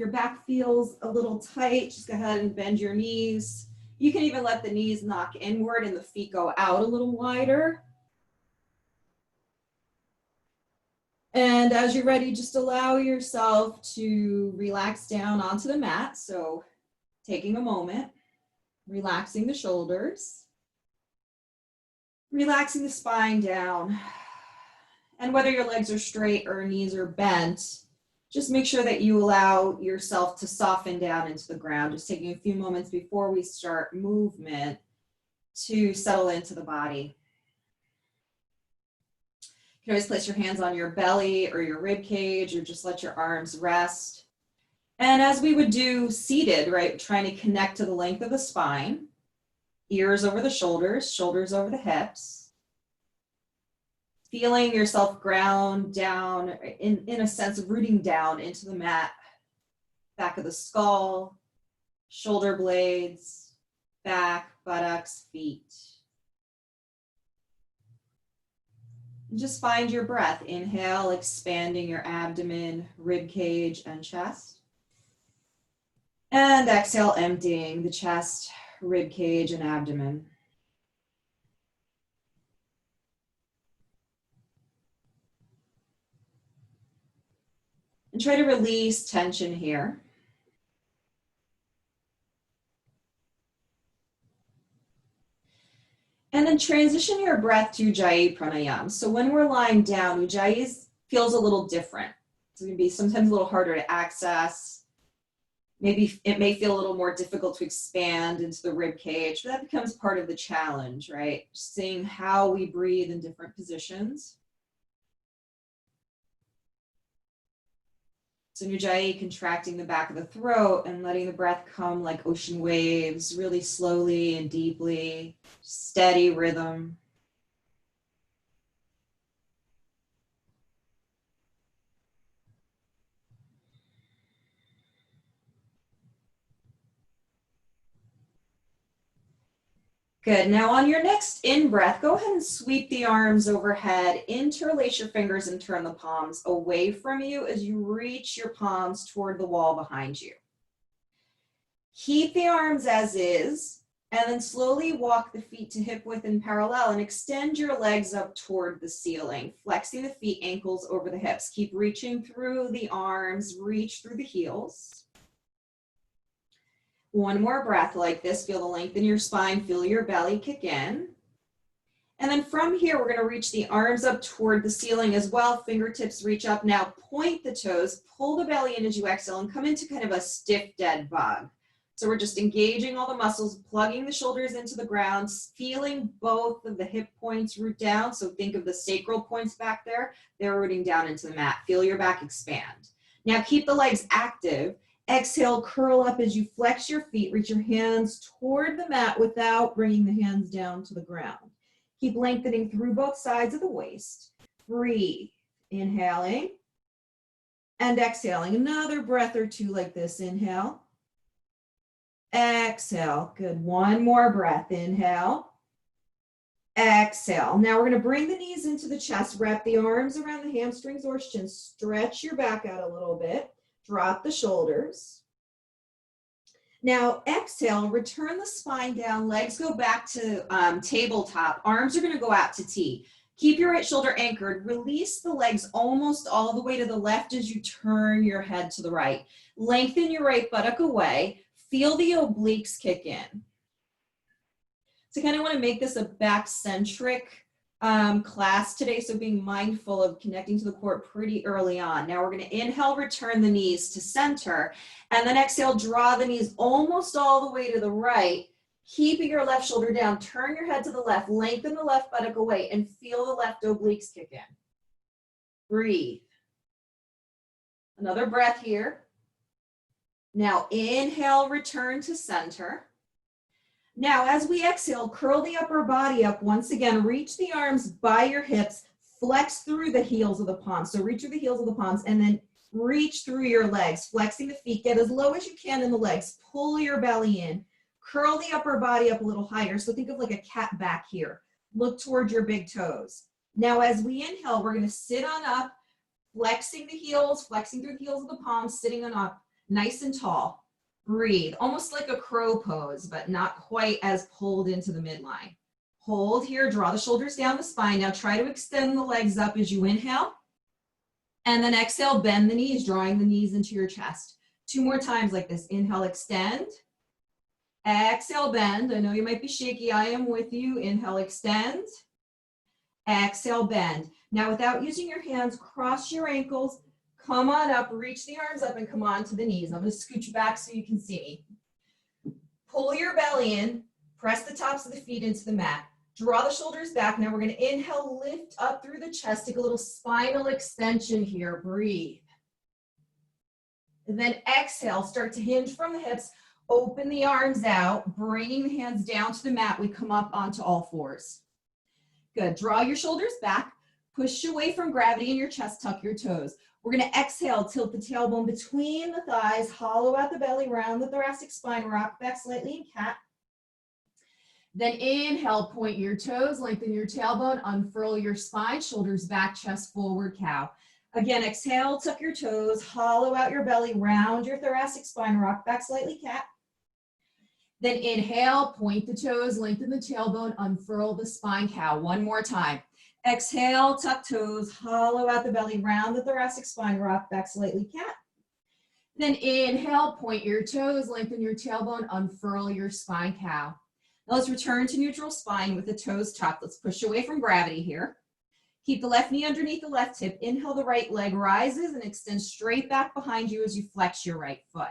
your back feels a little tight, just go ahead and bend your knees. You can even let the knees knock inward and the feet go out a little wider. And as you're ready, just allow yourself to relax down onto the mat. So taking a moment, relaxing the shoulders, relaxing the spine down. And whether your legs are straight or knees are bent, just make sure that you allow yourself to soften down into the ground, just taking a few moments before we start movement to settle into the body. You can always place your hands on your belly or your rib cage, or just let your arms rest. And as we would do seated, right, trying to connect to the length of the spine, ears over the shoulders, shoulders over the hips, feeling yourself ground down in a sense of rooting down into the mat, back of the skull, shoulder blades, back, buttocks, feet. And just find your breath. Inhale, expanding your abdomen, rib cage, and chest. And exhale, emptying the chest, rib cage, and abdomen. And try to release tension here. And then transition your breath to Ujjayi Pranayama. So when we're lying down, Ujjayi feels a little different. It's going to be sometimes a little harder to access. Maybe it may feel a little more difficult to expand into the rib cage, but that becomes part of the challenge, right? Just seeing how we breathe in different positions. So Ujjayi, contracting the back of the throat and letting the breath come like ocean waves, really slowly and deeply, steady rhythm. Good. Now on your next in-breath, go ahead and sweep the arms overhead, interlace your fingers and turn the palms away from you as you reach your palms toward the wall behind you. Keep the arms as is, and then slowly walk the feet to hip width and parallel and extend your legs up toward the ceiling, flexing the feet, ankles over the hips. Keep reaching through the arms, reach through the heels. One more breath like this. Feel the length in your spine, feel your belly kick in. And then from here, we're going to reach the arms up toward the ceiling as well. Fingertips reach up. Now point the toes, pull the belly in as you exhale and come into kind of a stiff dead bug. So we're just engaging all the muscles, plugging the shoulders into the ground, feeling both of the hip points root down. So think of the sacral points back there. They're rooting down into the mat. Feel your back expand. Now keep the legs active. Exhale, curl up as you flex your feet, reach your hands toward the mat without bringing the hands down to the ground. Keep lengthening through both sides of the waist. Breathe, inhaling and exhaling. Another breath or two like this. Inhale, exhale. Good. One more breath. Inhale, exhale. Now we're going to bring the knees into the chest, wrap the arms around the hamstrings or shins, stretch your back out a little bit. Drop the shoulders. Now exhale, return the spine down, legs go back to tabletop, arms are going to go out to T. Keep your right shoulder anchored, release the legs almost all the way to the left as you turn your head to the right. Lengthen your right buttock away, feel the obliques kick in. So kind of want to make this a back-centric class today, so being mindful of connecting to the core pretty early on. Now we're going to inhale, return the knees to center, and then exhale, draw the knees almost all the way to the right, keeping your left shoulder down. Turn your head to the left, lengthen the left buttock away, and feel the left obliques kick in. Breathe. Another breath here. Now inhale, return to center. Now, as we exhale, curl the upper body up. Once again, reach the arms by your hips, flex through the heels of the palms. So reach through the heels of the palms and then reach through your legs, flexing the feet. Get as low as you can in the legs. Pull your belly in. Curl the upper body up a little higher. So think of like a cat back here. Look toward your big toes. Now, as we inhale, we're going to sit on up, flexing the heels, flexing through the heels of the palms, sitting on up. Nice and tall. Breathe, almost like a crow pose, but not quite as pulled into the midline. Hold here, draw the shoulders down the spine. Now try to extend the legs up as you inhale. And then exhale, bend the knees, drawing the knees into your chest. 2 more times like this. Inhale, extend. Exhale, bend. I know you might be shaky. I am with you. Inhale, extend. Exhale, bend. Now without using your hands, cross your ankles. Come on up, reach the arms up and come on to the knees. I'm going to scooch back so you can see me. Pull your belly in. Press the tops of the feet into the mat. Draw the shoulders back. Now we're going to inhale, lift up through the chest. Take a little spinal extension here. Breathe. And then exhale, start to hinge from the hips. Open the arms out, bringing the hands down to the mat. We come up onto all fours. Good. Draw your shoulders back. Push away from gravity in your chest. Tuck your toes. We're going to exhale, tilt the tailbone between the thighs, hollow out the belly, round the thoracic spine, rock back slightly in cat. Then inhale, point your toes, lengthen your tailbone, unfurl your spine, shoulders back, chest forward, cow. Again, exhale, tuck your toes, hollow out your belly, round your thoracic spine, rock back slightly, cat. Then inhale, point the toes, lengthen the tailbone, unfurl the spine, cow. One more time. Exhale, tuck toes, hollow out the belly, round the thoracic spine, rock back slightly, cat. Then inhale, point your toes, lengthen your tailbone, unfurl your spine, cow. Now let's return to neutral spine with the toes tucked. Let's push away from gravity here. Keep the left knee underneath the left hip. Inhale, the right leg rises and extends straight back behind you as you flex your right foot.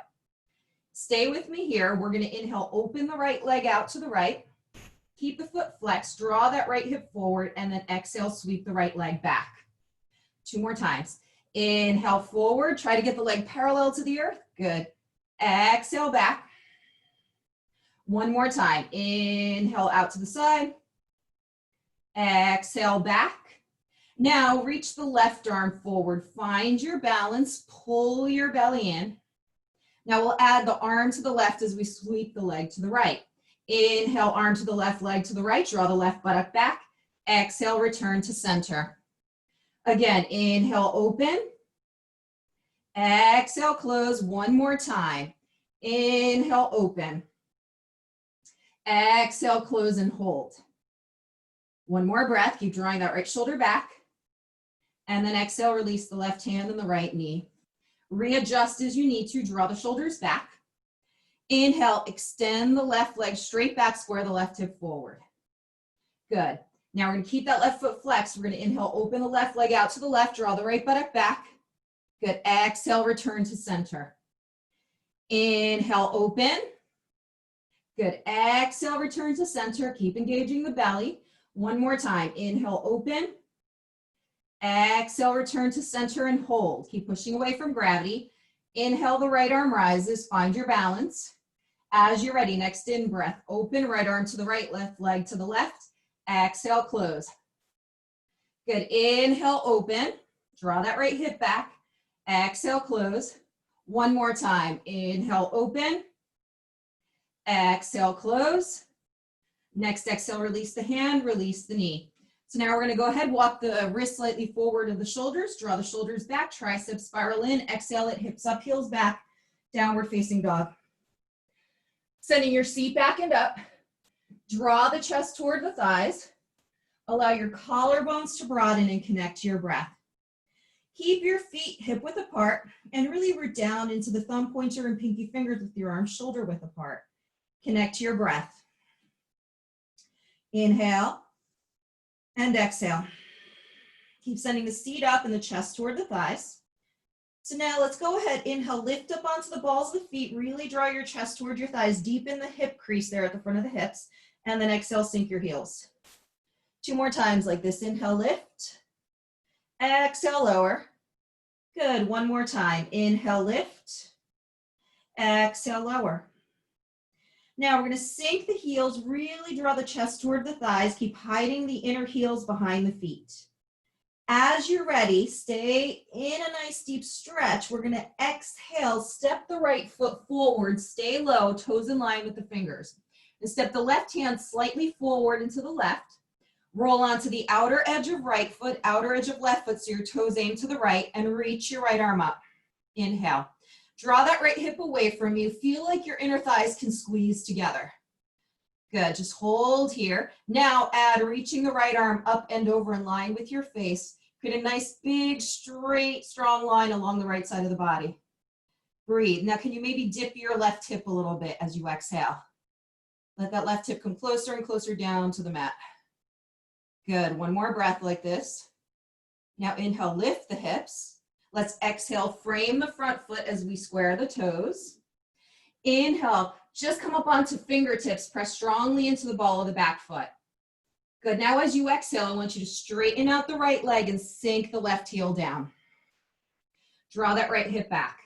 Stay with me here. We're going to inhale, open the right leg out to the right. Keep the foot flexed, draw that right hip forward, and then exhale, sweep the right leg back. 2 more times. Inhale forward, try to get the leg parallel to the earth. Good. Exhale back. 1 more time. Inhale out to the side. Exhale back. Now reach the left arm forward. Find your balance. Pull your belly in. Now we'll add the arm to the left as we sweep the leg to the right. Inhale, arm to the left, leg to the right. Draw the left buttock back. Exhale, return to center. Again, inhale, open. Exhale, close. 1 more time. Inhale, open. Exhale, close and hold. 1 more breath. Keep drawing that right shoulder back. And then exhale, release the left hand and the right knee. Readjust as you need to. Draw the shoulders back. Inhale, extend the left leg straight back, square the left hip forward. Good. Now we're going to keep that left foot flexed. We're going to inhale, open the left leg out to the left, draw the right buttock back. Good. Exhale, return to center. Inhale, open. Good. Exhale, return to center. Keep engaging the belly. 1 more time. Inhale, open. Exhale, return to center and hold. Keep pushing away from gravity. Inhale, the right arm rises. Find your balance. As you're ready, next in breath, open, right arm to the right, left leg to the left. Exhale, close. Good. Inhale, open. Draw that right hip back. Exhale, close. 1 more time. Inhale, open. Exhale, close. Next exhale, release the hand, release the knee. So now we're going to go ahead, walk the wrist slightly forward of the shoulders, draw the shoulders back, triceps spiral in, exhale it, hips up, heels back, downward facing dog. Sending your seat back and up. Draw the chest toward the thighs. Allow your collarbones to broaden and connect to your breath. Keep your feet hip width apart and really root down into the thumb pointer and pinky fingers with your arms shoulder width apart. Connect to your breath. Inhale and exhale. Keep sending the seat up and the chest toward the thighs. So now let's go ahead, inhale, lift up onto the balls of the feet, really draw your chest toward your thighs, deepen the hip crease there at the front of the hips, and then exhale, sink your heels. 2 more times like this, inhale, lift, exhale, lower. Good, 1 more time, inhale, lift, exhale, lower. Now we're going to sink the heels, really draw the chest toward the thighs, keep hiding the inner heels behind the feet. As you're ready, stay in a nice deep stretch. We're going to exhale, step the right foot forward, stay low, toes in line with the fingers. And step the left hand slightly forward and to the left. Roll onto the outer edge of right foot, outer edge of left foot, so your toes aim to the right, and reach your right arm up. Inhale. Draw that right hip away from you. Feel like your inner thighs can squeeze together. Good, just hold here. Now add reaching the right arm up and over in line with your face. Create a nice, big, straight, strong line along the right side of the body. Breathe. Now, can you maybe dip your left hip a little bit as you exhale? Let that left hip come closer and closer down to the mat. Good. One more breath like this. Now inhale, lift the hips. Let's exhale, frame the front foot as we square the toes. Inhale, just come up onto fingertips, press strongly into the ball of the back foot. Good, now as you exhale, I want you to straighten out the right leg and sink the left heel down. Draw that right hip back.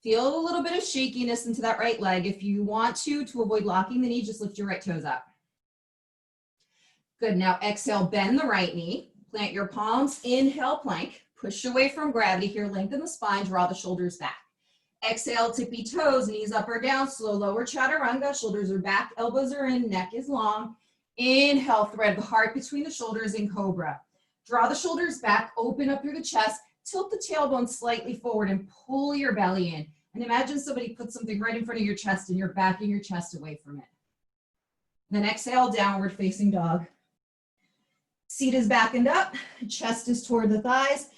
Feel a little bit of shakiness into that right leg. If you want to avoid locking the knee, just lift your right toes up. Good, now exhale, bend the right knee. Plant your palms, inhale, plank. Push away from gravity here, lengthen the spine, draw the shoulders back. Exhale, tippy toes, knees up or down, slow lower chaturanga, shoulders are back, elbows are in, neck is long. Inhale, thread the heart between the shoulders in cobra. Draw the shoulders back, open up through the chest, tilt the tailbone slightly forward and pull your belly in. And imagine somebody put something right in front of your chest and you're backing your chest away from it. Then exhale, downward facing dog. Seat is back and up, chest is toward the thighs.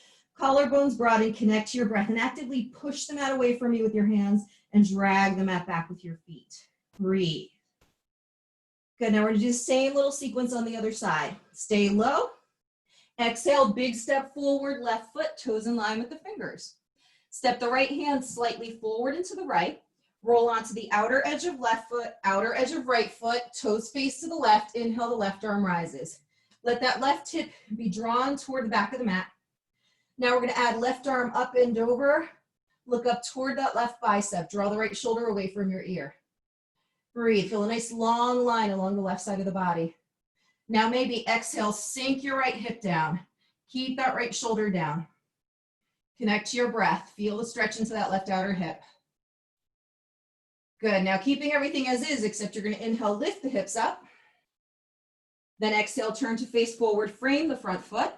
Collarbones broaden, connect to your breath, and actively push the mat away from you with your hands and drag the mat back with your feet. Breathe. Good, now we're gonna do the same little sequence on the other side. Stay low. Exhale, big step forward, left foot, toes in line with the fingers. Step the right hand slightly forward and to the right. Roll onto the outer edge of left foot, outer edge of right foot, toes face to the left. Inhale, the left arm rises. Let that left hip be drawn toward the back of the mat. Now we're going to add left arm up and over. Look up toward that left bicep. Draw the right shoulder away from your ear. Breathe. Feel a nice long line along the left side of the body. Now maybe exhale, sink your right hip down. Keep that right shoulder down. Connect to your breath. Feel the stretch into that left outer hip. Good. Now keeping everything as is, except you're going to inhale, lift the hips up. Then exhale, turn to face forward, frame the front foot.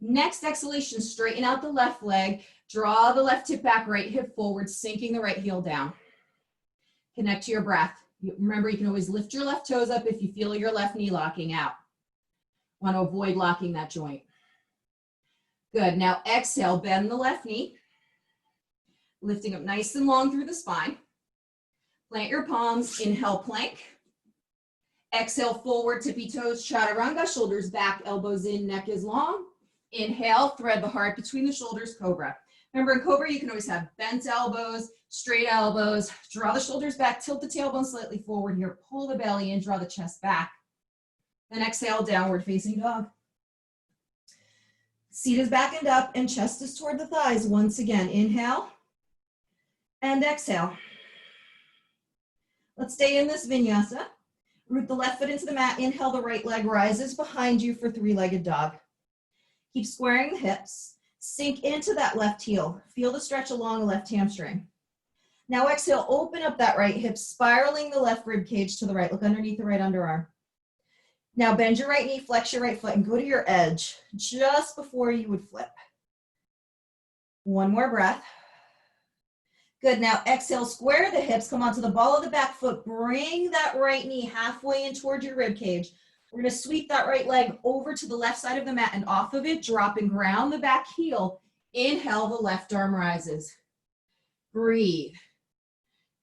Next exhalation, straighten out the left leg, draw the left hip back, right hip forward, sinking the right heel down. Connect to your breath. Remember, you can always lift your left toes up if you feel your left knee locking out. Want to avoid locking that joint. Good, now exhale, bend the left knee, lifting up nice and long through the spine. Plant your palms, inhale, plank. Exhale, forward, tippy toes, chaturanga, shoulders back, elbows in, neck is long. Inhale, thread the heart between the shoulders, cobra. Remember, in cobra, you can always have bent elbows, straight elbows. Draw the shoulders back, tilt the tailbone slightly forward here, pull the belly in, draw the chest back. Then exhale, downward facing dog. Seat is back and up, and chest is toward the thighs. Once again, inhale and exhale. Let's stay in this vinyasa. Root the left foot into the mat. Inhale, the right leg rises behind you for three-legged dog. Keep squaring the hips. Sink into that left heel. Feel the stretch along the left hamstring. Now exhale, open up that right hip, spiraling the left rib cage to the right. Look underneath the right underarm. Now bend your right knee, flex your right foot, and go to your edge just before you would flip. One more breath. Good, now exhale, square the hips, come onto the ball of the back foot, bring that right knee halfway in toward your rib cage. We're gonna sweep that right leg over to the left side of the mat and off of it, drop and ground the back heel. Inhale, the left arm rises. Breathe.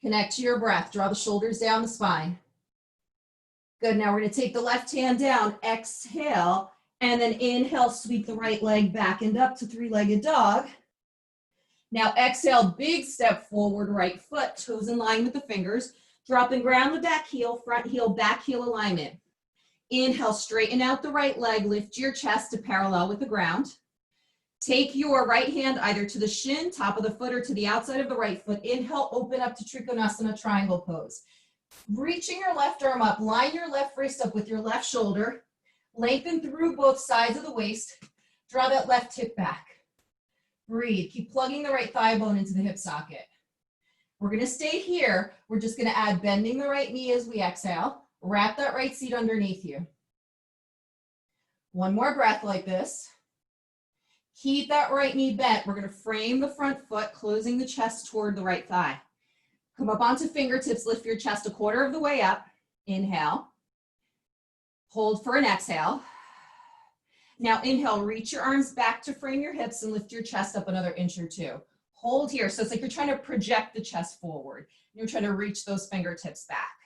Connect to your breath, draw the shoulders down the spine. Good, now we're gonna take the left hand down, exhale, and then inhale, sweep the right leg back and up to three-legged dog. Now exhale, big step forward, right foot, toes in line with the fingers. Drop and ground the back heel, front heel, back heel alignment. Inhale, straighten out the right leg, lift your chest to parallel with the ground. Take your right hand either to the shin, top of the foot, or to the outside of the right foot. Inhale, open up to Trikonasana triangle pose. Reaching your left arm up, line your left wrist up with your left shoulder. Lengthen through both sides of the waist. Draw that left hip back. Breathe. Keep plugging the right thigh bone into the hip socket. We're going to stay here. We're just going to add bending the right knee as we exhale. Wrap that right seat underneath you. One more breath like this. Keep that right knee bent. We're going to frame the front foot, closing the chest toward the right thigh. Come up onto fingertips, lift your chest a quarter of the way up. Inhale. Hold for an exhale. Now inhale, reach your arms back to frame your hips and lift your chest up another inch or two. Hold here. So it's like you're trying to project the chest forward. You're trying to reach those fingertips back.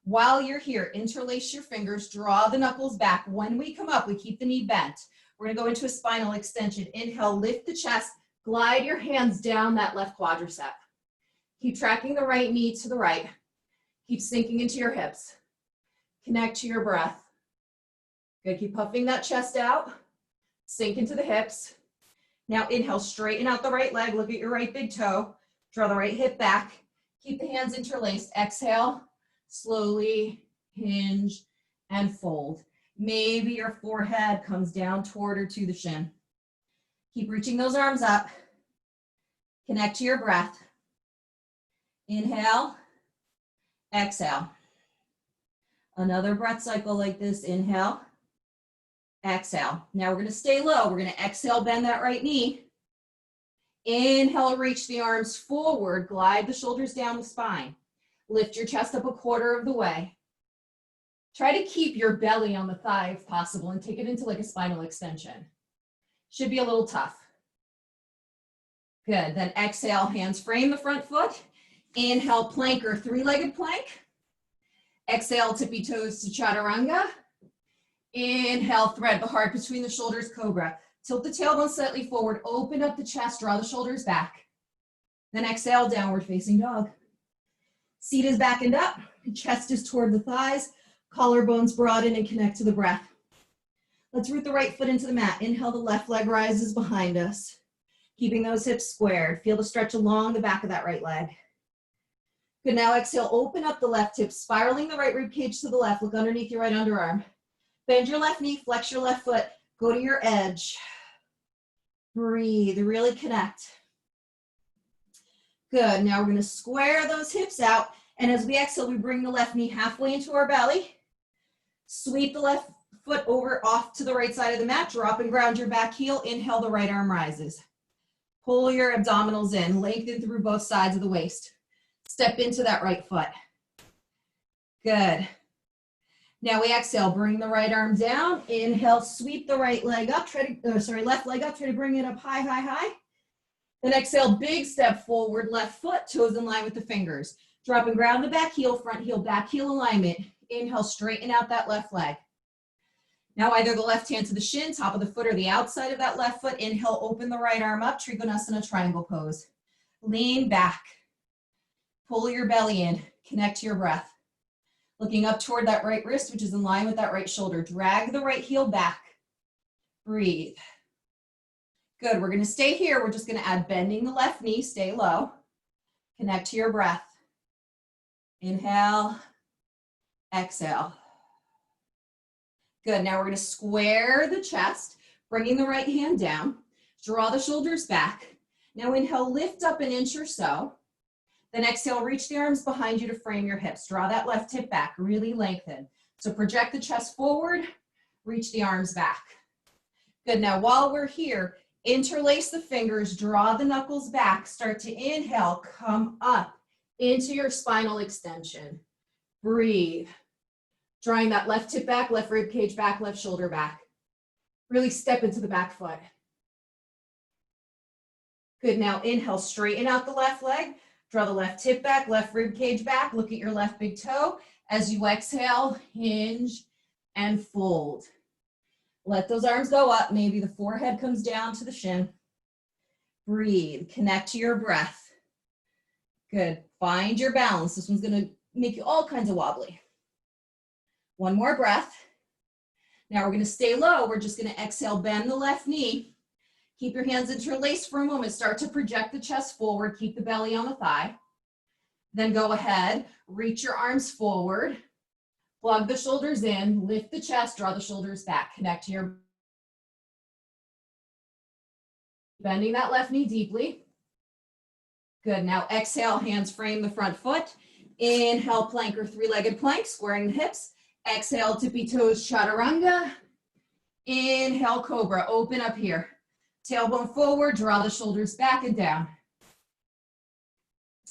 While you're here, interlace your fingers, draw the knuckles back. When we come up, we keep the knee bent. We're going to go into a spinal extension. Inhale, lift the chest, glide your hands down that left quadricep. Keep tracking the right knee to the right. Keep sinking into your hips. Connect to your breath. Good, keep puffing that chest out. Sink into the hips. Now inhale, straighten out the right leg, look at your right big toe. Draw the right hip back. Keep the hands interlaced. Exhale, slowly hinge and fold. Maybe your forehead comes down toward or to the shin. Keep reaching those arms up. Connect to your breath. Inhale, exhale. Another breath cycle like this. Inhale, exhale. Now we're going to stay low. We're going to exhale, bend that right knee. Inhale, reach the arms forward. Glide the shoulders down the spine. Lift your chest up a quarter of the way. Try to keep your belly on the thigh if possible and take it into like a spinal extension. Should be a little tough. Good. Then exhale, hands frame the front foot. Inhale, plank or three-legged plank. Exhale, tippy toes to chaturanga. Inhale, thread the heart between the shoulders, cobra. Tilt the tailbone slightly forward, open up the chest, draw the shoulders back. Then exhale, downward facing dog. Seat is back and up, chest is toward the thighs, collarbones broaden and connect to the breath. Let's root the right foot into the mat. Inhale, the left leg rises behind us. Keeping those hips squared. Feel the stretch along the back of that right leg. Good, now exhale, open up the left hip, spiraling the right rib cage to the left. Look underneath your right underarm. Bend your left knee, flex your left foot. Go to your edge. Breathe, really connect. Good, now we're going to square those hips out. And as we exhale, we bring the left knee halfway into our belly. Sweep the left foot over off to the right side of the mat. Drop and ground your back heel. Inhale, the right arm rises. Pull your abdominals in. Lengthen through both sides of the waist. Step into that right foot. Good. Now we exhale, bring the right arm down. Inhale, sweep the right leg up. Left leg up. Try to bring it up high, high, high. Then exhale, big step forward, left foot, toes in line with the fingers. Drop and ground the back heel, front heel, back heel alignment. Inhale, straighten out that left leg. Now either the left hand to the shin, top of the foot, or the outside of that left foot. Inhale, open the right arm up, Trikonasana triangle pose. Lean back. Pull your belly in, connect to your breath. Looking up toward that right wrist, which is in line with that right shoulder. Drag the right heel back. Breathe. Good, we're gonna stay here. We're just gonna add bending the left knee, stay low. Connect to your breath. Inhale, exhale. Good, now we're gonna square the chest, bringing the right hand down. Draw the shoulders back. Now inhale, lift up an inch or so. Then exhale, reach the arms behind you to frame your hips. Draw that left hip back, really lengthen. So project the chest forward, reach the arms back. Good, now while we're here, interlace the fingers, draw the knuckles back, start to inhale, come up into your spinal extension. Breathe. Drawing that left hip back, left rib cage back, left shoulder back. Really step into the back foot. Good, now inhale, straighten out the left leg. Draw the left hip back, left rib cage back. Look at your left big toe. As you exhale, hinge and fold. Let those arms go up. Maybe the forehead comes down to the shin. Breathe. Connect to your breath. Good. Find your balance. This one's going to make you all kinds of wobbly. One more breath. Now we're going to stay low. We're just going to exhale, bend the left knee. Keep your hands interlaced for a moment. Start to project the chest forward. Keep the belly on the thigh. Then go ahead, reach your arms forward. Plug the shoulders in, lift the chest, draw the shoulders back. Connect to your... Bending that left knee deeply. Good, now exhale, hands frame the front foot. Inhale, plank or three-legged plank, squaring the hips. Exhale, tippy toes, chaturanga. Inhale, cobra, open up here. Tailbone forward, draw the shoulders back and down.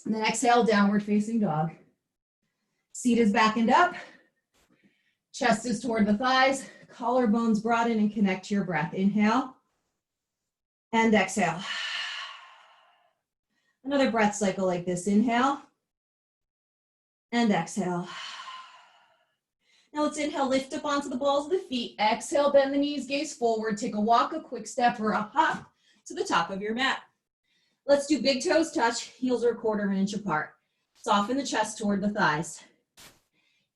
And then exhale, downward facing dog. Seat is back and up. Chest is toward the thighs. Collarbones broaden and connect to your breath. Inhale and exhale. Another breath cycle like this. Inhale and exhale. Now let's inhale, lift up onto the balls of the feet. Exhale, bend the knees, gaze forward. Take a walk, a quick step, or a hop to the top of your mat. Let's do big toes touch, heels are 1/4 inch apart. Soften the chest toward the thighs.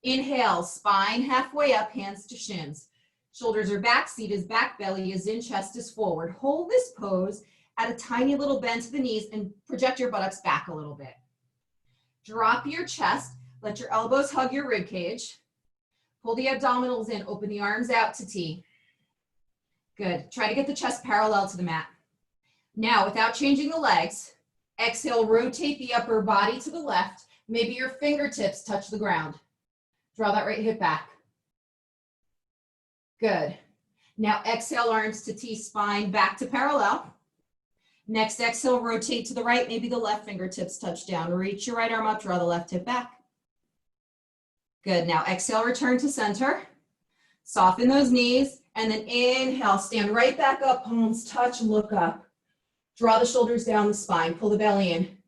Inhale, spine halfway up, hands to shins. Shoulders are back, seat is back, belly is in, chest is forward. Hold this pose at a tiny little bend to the knees and project your buttocks back a little bit. Drop your chest, let your elbows hug your rib cage. Pull the abdominals in, open the arms out to T. Good, try to get the chest parallel to the mat. Now, without changing the legs, exhale, rotate the upper body to the left. Maybe your fingertips touch the ground. Draw that right hip back. Good. Now exhale, arms to T, spine back to parallel. Next exhale, rotate to the right. Maybe the left fingertips touch down. Reach your right arm up, draw the left hip back. Good. Now exhale, return to center. Soften those knees. And then inhale, stand right back up, palms touch, look up. Draw the shoulders down the spine, pull the belly in.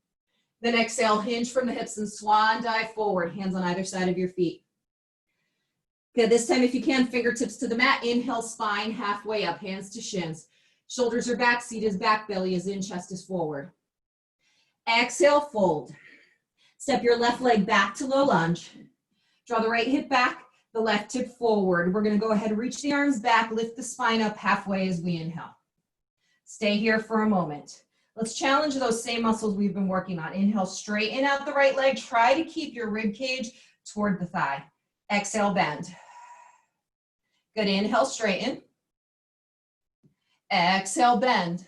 Then exhale, hinge from the hips and swan dive forward, hands on either side of your feet. Good, this time if you can, fingertips to the mat. Inhale, spine halfway up, hands to shins. Shoulders are back, seat is back, belly is in, chest is forward. Exhale, fold. Step your left leg back to low lunge. Draw the right hip back, the left hip forward. We're gonna go ahead and reach the arms back, lift the spine up halfway as we inhale. Stay here for a moment. Let's challenge those same muscles we've been working on. Inhale, straighten out the right leg. Try to keep your rib cage toward the thigh. Exhale, bend. Good, inhale, straighten. Exhale, bend.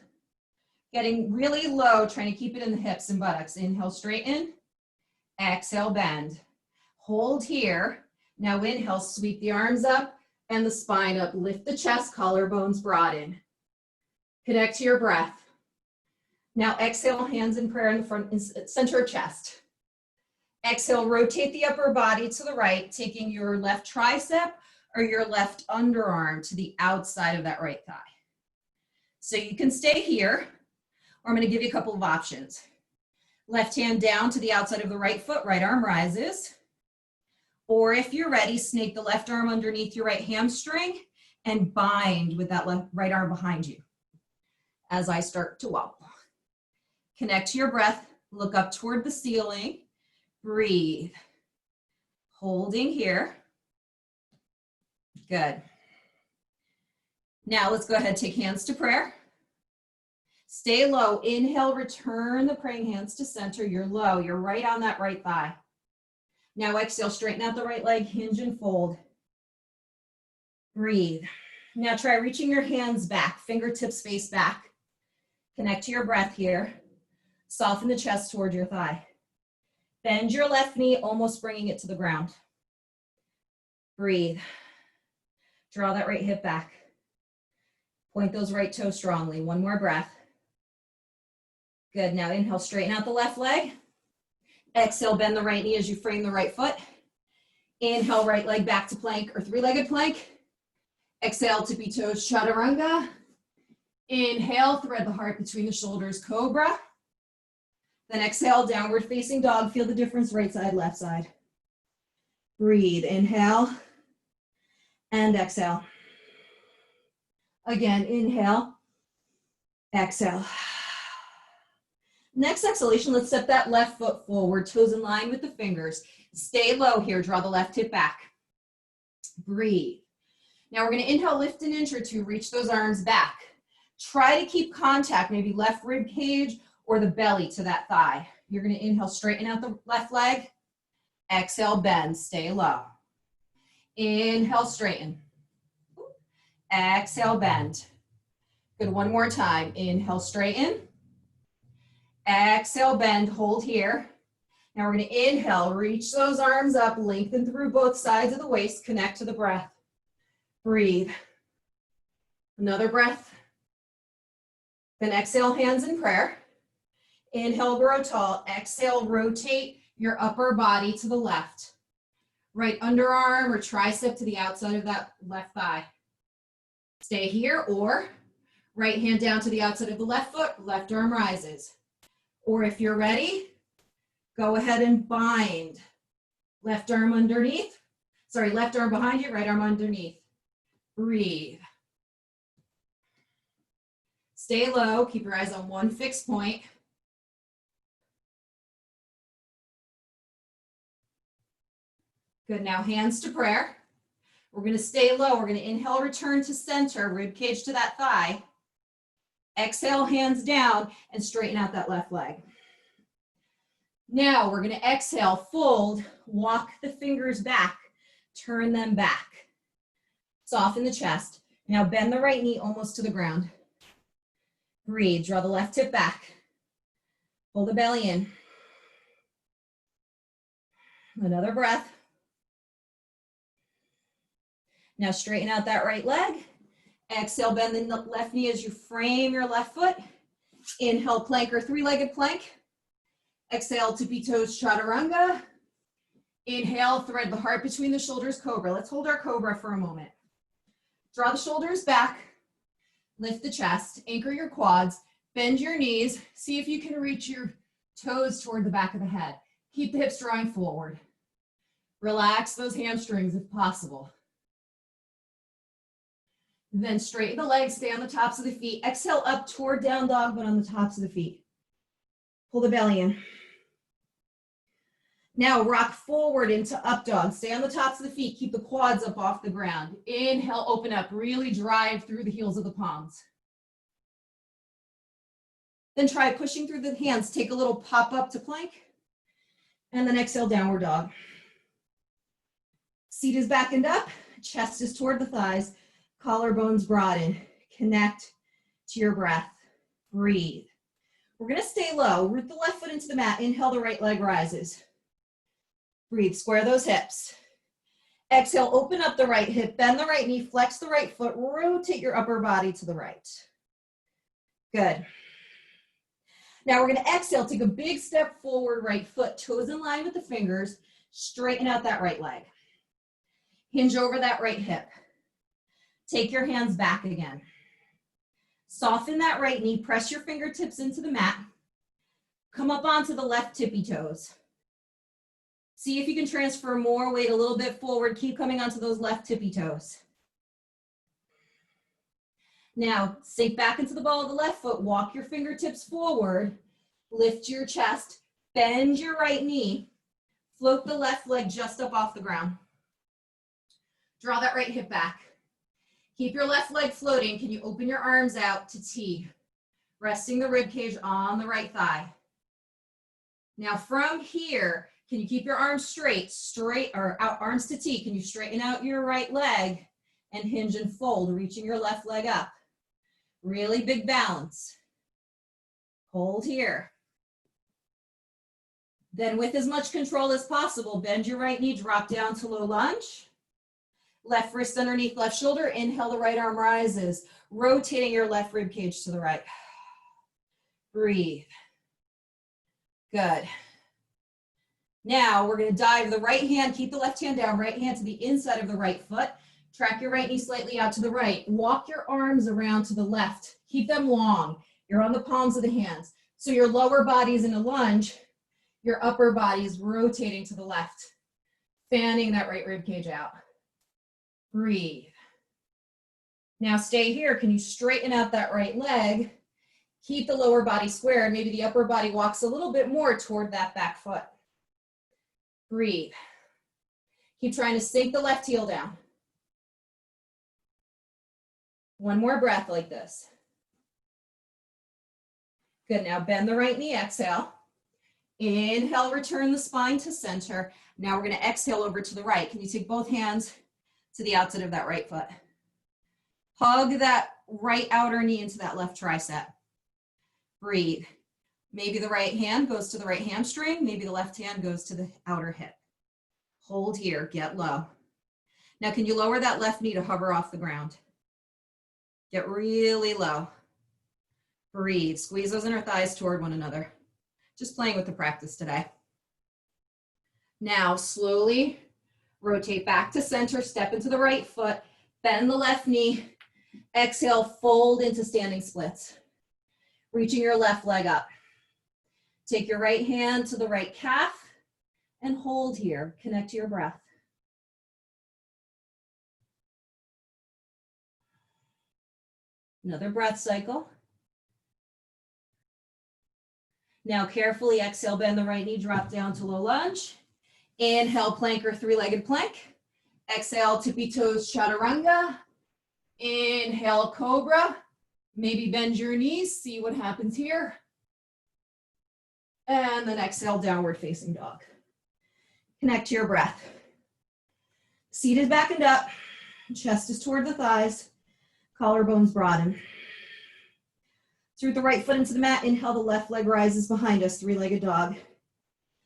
Getting really low, trying to keep it in the hips and buttocks. Inhale, straighten. Exhale, bend. Hold here. Now inhale, sweep the arms up and the spine up. Lift the chest, collarbones broaden. Connect to your breath. Now exhale, hands in prayer in the front, center of chest. Exhale, rotate the upper body to the right, taking your left tricep or your left underarm to the outside of that right thigh. So you can stay here, or I'm going to give you a couple of options. Left hand down to the outside of the right foot, right arm rises. Or if you're ready, snake the left arm underneath your right hamstring and bind with that right arm behind you as I start to wobble. Connect to your breath, look up toward the ceiling, breathe. Holding here. Good. Now let's go ahead and take hands to prayer. Stay low. Inhale, return the praying hands to center. You're low. You're right on that right thigh. Now exhale, straighten out the right leg, hinge and fold. Breathe. Now try reaching your hands back, fingertips face back. Connect to your breath here. Soften the chest toward your thigh. Bend your left knee, almost bringing it to the ground. Breathe. Draw that right hip back. Point those right toes strongly. One more breath. Good. Now inhale, straighten out the left leg. Exhale, bend the right knee as you frame the right foot. Inhale, right leg back to plank or three-legged plank. Exhale, tippy toes, chaturanga. Inhale, thread the heart between the shoulders, cobra. Then exhale, downward facing dog. Feel the difference, right side, left side. Breathe, inhale and exhale. Again, inhale, exhale. Next exhalation, let's step that left foot forward, toes in line with the fingers. Stay low here, draw the left hip back. Breathe. Now we're gonna inhale, lift an inch or two, reach those arms back. Try to keep contact, maybe left rib cage or the belly to that thigh. You're gonna inhale, straighten out the left leg. Exhale, bend, stay low. Inhale, straighten. Exhale, bend. Good, one more time. Inhale, straighten. Exhale, bend, hold here. Now we're gonna inhale, reach those arms up, lengthen through both sides of the waist, connect to the breath. Breathe. Another breath. Then exhale, hands in prayer. Inhale, grow tall. Exhale, rotate your upper body to the left. Right underarm or tricep to the outside of that left thigh. Stay here, or right hand down to the outside of the left foot, left arm rises. Or if you're ready, go ahead and bind. Left arm underneath. Sorry, left arm behind you, right arm underneath. Breathe. Stay low, keep your eyes on one fixed point. Good, now hands to prayer. We're gonna stay low. We're gonna inhale, return to center, rib cage to that thigh. Exhale, hands down, and straighten out that left leg. Now we're gonna exhale, fold, walk the fingers back, turn them back. Soften the chest. Now bend the right knee almost to the ground. Breathe, draw the left hip back. Pull the belly in. Another breath. Now straighten out that right leg. Exhale, bend the left knee as you frame your left foot. Inhale, plank or three-legged plank. Exhale, tippy toes, chaturanga. Inhale, thread the heart between the shoulders, cobra. Let's hold our cobra for a moment. Draw the shoulders back. Lift the chest, anchor your quads, bend your knees. See if you can reach your toes toward the back of the head. Keep the hips drawing forward. Relax those hamstrings if possible. Then straighten the legs, stay on the tops of the feet. Exhale up toward down dog, but on the tops of the feet. Pull the belly in. Now rock forward into up dog. Stay on the tops of the feet. Keep the quads up off the ground. Inhale, open up. Really drive through the heels of the palms. Then try pushing through the hands. Take a little pop up to plank. And then exhale, downward dog. Seat is back and up. Chest is toward the thighs. Collarbones broaden. Connect to your breath. Breathe. We're going to stay low. Root the left foot into the mat. Inhale, the right leg rises. Breathe, square those hips. Exhale, open up the right hip, bend the right knee, flex the right foot, rotate your upper body to the right. Good. Now we're going to exhale, take a big step forward, right foot, toes in line with the fingers, straighten out that right leg. Hinge over that right hip. Take your hands back again. Soften that right knee, press your fingertips into the mat. Come up onto the left tippy toes. See if you can transfer more weight a little bit forward. Keep coming onto those left tippy toes. Now, sink back into the ball of the left foot. Walk your fingertips forward. Lift your chest. Bend your right knee. Float the left leg just up off the ground. Draw that right hip back. Keep your left leg floating. Can you open your arms out to T? Resting the rib cage on the right thigh. Now from here, can you keep your arms straight, or out, arms to T? Can you straighten out your right leg and hinge and fold, reaching your left leg up? Really big balance. Hold here. Then with as much control as possible, bend your right knee, drop down to low lunge. Left wrist underneath left shoulder, inhale, the right arm rises, rotating your left rib cage to the right. Breathe. Good. Now we're going to dive the right hand, keep the left hand down, right hand to the inside of the right foot. Track your right knee slightly out to the right. Walk your arms around to the left. Keep them long. You're on the palms of the hands. So your lower body is in a lunge. Your upper body is rotating to the left, fanning that right rib cage out. Breathe. Now stay here. Can you straighten out that right leg? Keep the lower body square, and maybe the upper body walks a little bit more toward that back foot. Breathe. Keep trying to sink the left heel down. One more breath like this. Good, now bend the right knee, exhale. Inhale, return the spine to center. Now we're gonna exhale over to the right. Can you take both hands to the outside of that right foot? Hug that right outer knee into that left tricep. Breathe. Maybe the right hand goes to the right hamstring. Maybe the left hand goes to the outer hip. Hold here, get low. Now can you lower that left knee to hover off the ground? Get really low. Breathe. Squeeze those inner thighs toward one another. Just playing with the practice today. Now, slowly rotate back to center, step into the right foot, bend the left knee, exhale, fold into standing splits. Reaching your left leg up. Take your right hand to the right calf and hold here. Connect to your breath. Another breath cycle. Now carefully exhale, bend the right knee, drop down to low lunge. Inhale, plank or three-legged plank. Exhale, tippy toes, chaturanga. Inhale, cobra. Maybe bend your knees, see what happens here. And then exhale, downward facing dog. Connect to your breath. Seat is back and up. Chest is toward the thighs. Collarbones broaden. Through the right foot into the mat, inhale, the left leg rises behind us, three-legged dog.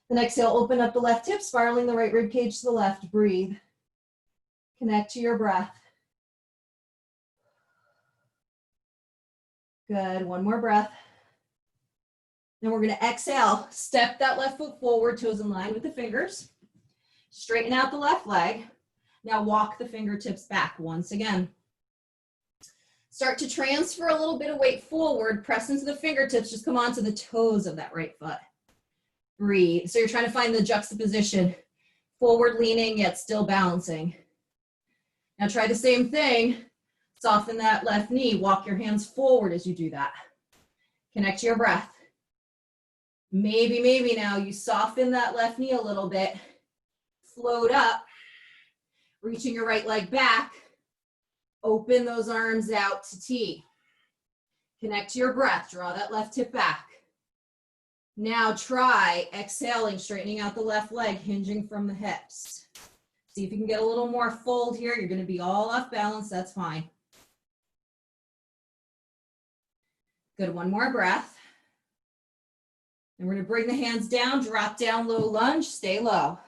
Then exhale, open up the left hip, spiraling the right rib cage to the left. Breathe. Connect to your breath. Good, one more breath. Then we're gonna exhale, step that left foot forward, toes in line with the fingers. Straighten out the left leg. Now walk the fingertips back once again. Start to transfer a little bit of weight forward, press into the fingertips, just come onto the toes of that right foot. Breathe. So you're trying to find the juxtaposition, forward leaning yet still balancing. Now try the same thing, soften that left knee, walk your hands forward as you do that. Connect to your breath. Maybe now you soften that left knee a little bit, float up, reaching your right leg back. Open those arms out to T. Connect to your breath, draw that left hip back. Now try exhaling, straightening out the left leg, hinging from the hips. See if you can get a little more fold here. You're gonna be all off balance, that's fine. Good, one more breath. And we're gonna bring the hands down, drop down, low lunge, stay low.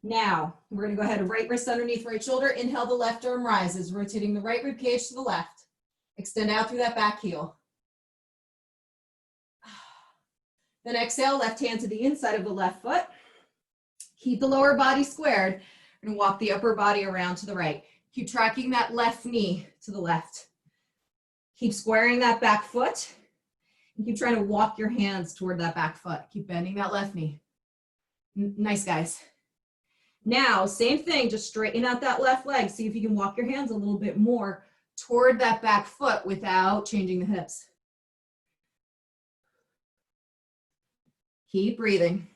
Now, we're gonna go ahead and right wrist underneath right shoulder. Inhale, the left arm rises, rotating the right rib cage to the left. Extend out through that back heel. Then exhale, left hand to the inside of the left foot. Keep the lower body squared. We're gonna walk the upper body around to the right. Keep tracking that left knee to the left. Keep squaring that back foot. And keep trying to walk your hands toward that back foot. Keep bending that left knee. Nice, guys. Now, same thing, just straighten out that left leg. See if you can walk your hands a little bit more toward that back foot without changing the hips. Keep breathing.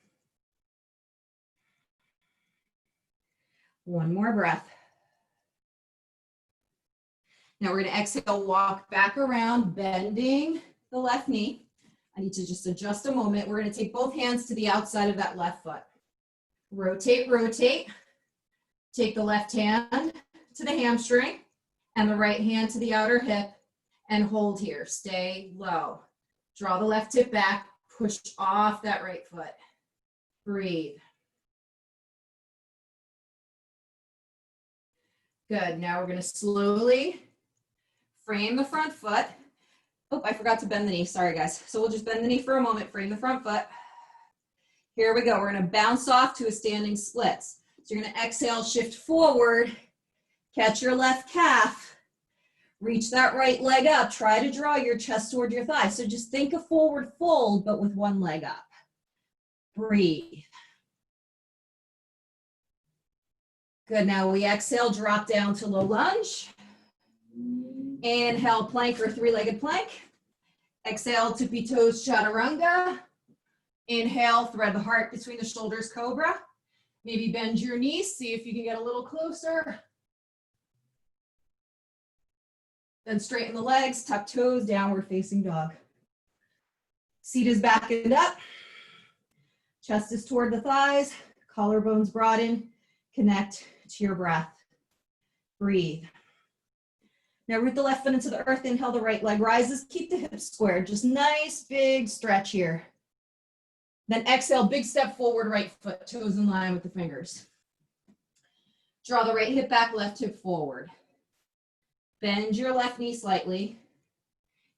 One more breath. Now we're gonna exhale, walk back around, bending the left knee. I need to just adjust a moment. We're gonna take both hands to the outside of that left foot. Rotate, rotate. Take the left hand to the hamstring and the right hand to the outer hip and hold here. Stay low. Draw the left hip back, push off that right foot. Breathe. Good, now we're gonna slowly frame the front foot. Oh, I forgot to bend the knee, sorry guys. So we'll just bend the knee for a moment, frame the front foot. Here we go, we're gonna bounce off to a standing splits. So you're gonna exhale, shift forward, catch your left calf, reach that right leg up, try to draw your chest toward your thigh. So just think a forward fold, but with one leg up. Breathe. Good, now we exhale, drop down to low lunge. Inhale, plank or three-legged plank. Exhale, tippy toes, chaturanga. Inhale, thread the heart between the shoulders, cobra. Maybe bend your knees, see if you can get a little closer. Then straighten the legs, tuck toes, downward facing dog. Seat is back and up. Chest is toward the thighs, collarbones broaden. Connect to your breath. Breathe. Now root the left foot into the earth, inhale, the right leg rises, keep the hips squared, just nice big stretch here. Then exhale, big step forward, right foot, toes in line with the fingers. Draw the right hip back, left hip forward. Bend your left knee slightly.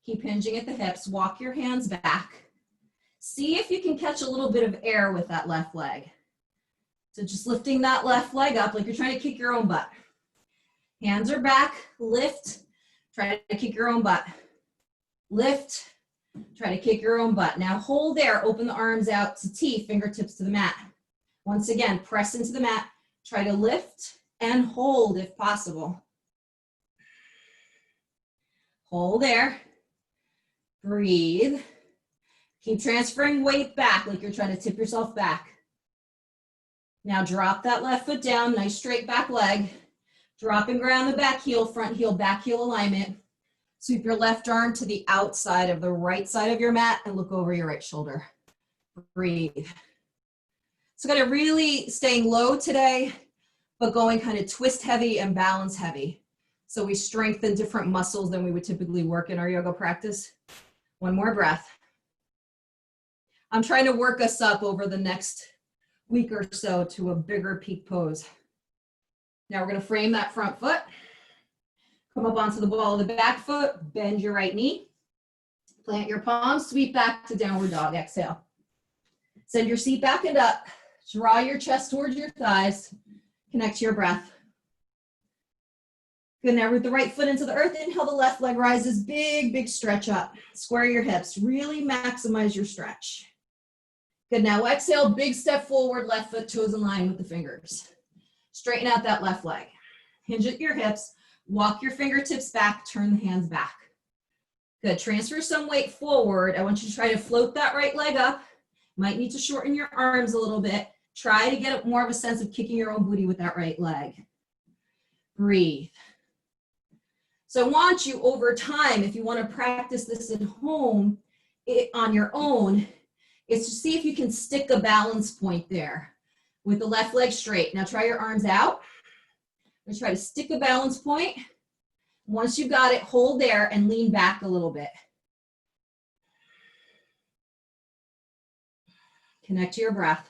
Keep hinging at the hips. Walk your hands back. See if you can catch a little bit of air with that left leg. So just lifting that left leg up like you're trying to kick your own butt. Hands are back, lift, try to kick your own butt. Lift, try to kick your own butt. Now hold there, open the arms out to T, fingertips to the mat. Once again, press into the mat. Try to lift and hold if possible. Hold there. Breathe. Keep transferring weight back like you're trying to tip yourself back. Now drop that left foot down, nice straight back leg. Drop and ground the back heel, front heel, back heel alignment. Sweep your left arm to the outside of the right side of your mat and look over your right shoulder. Breathe. So got to really staying low today, but going kind of twist heavy and balance heavy. So we strengthen different muscles than we would typically work in our yoga practice. One more breath. I'm trying to work us up over the next week or so to a bigger peak pose. Now we're going to frame that front foot. Come up onto the ball of the back foot, bend your right knee. Plant your palms, sweep back to downward dog, exhale. Send your seat back and up. Draw your chest towards your thighs. Connect to your breath. Good, now root the right foot into the earth. Inhale, the left leg rises, big, big stretch up. Square your hips, really maximize your stretch. Good, now exhale, big step forward, left foot, toes in line with the fingers. Straighten out that left leg. Hinge at your hips, walk your fingertips back, turn the hands back. Good, transfer some weight forward. I want you to try to float that right leg up. Might need to shorten your arms a little bit. Try to get more of a sense of kicking your own booty with that right leg. Breathe. So I want you over time, if you want to practice this at home on your own, is to see if you can stick a balance point there with the left leg straight. Now try your arms out. Let's try to stick a balance point. Once you've got it, hold there and lean back a little bit. Connect to your breath.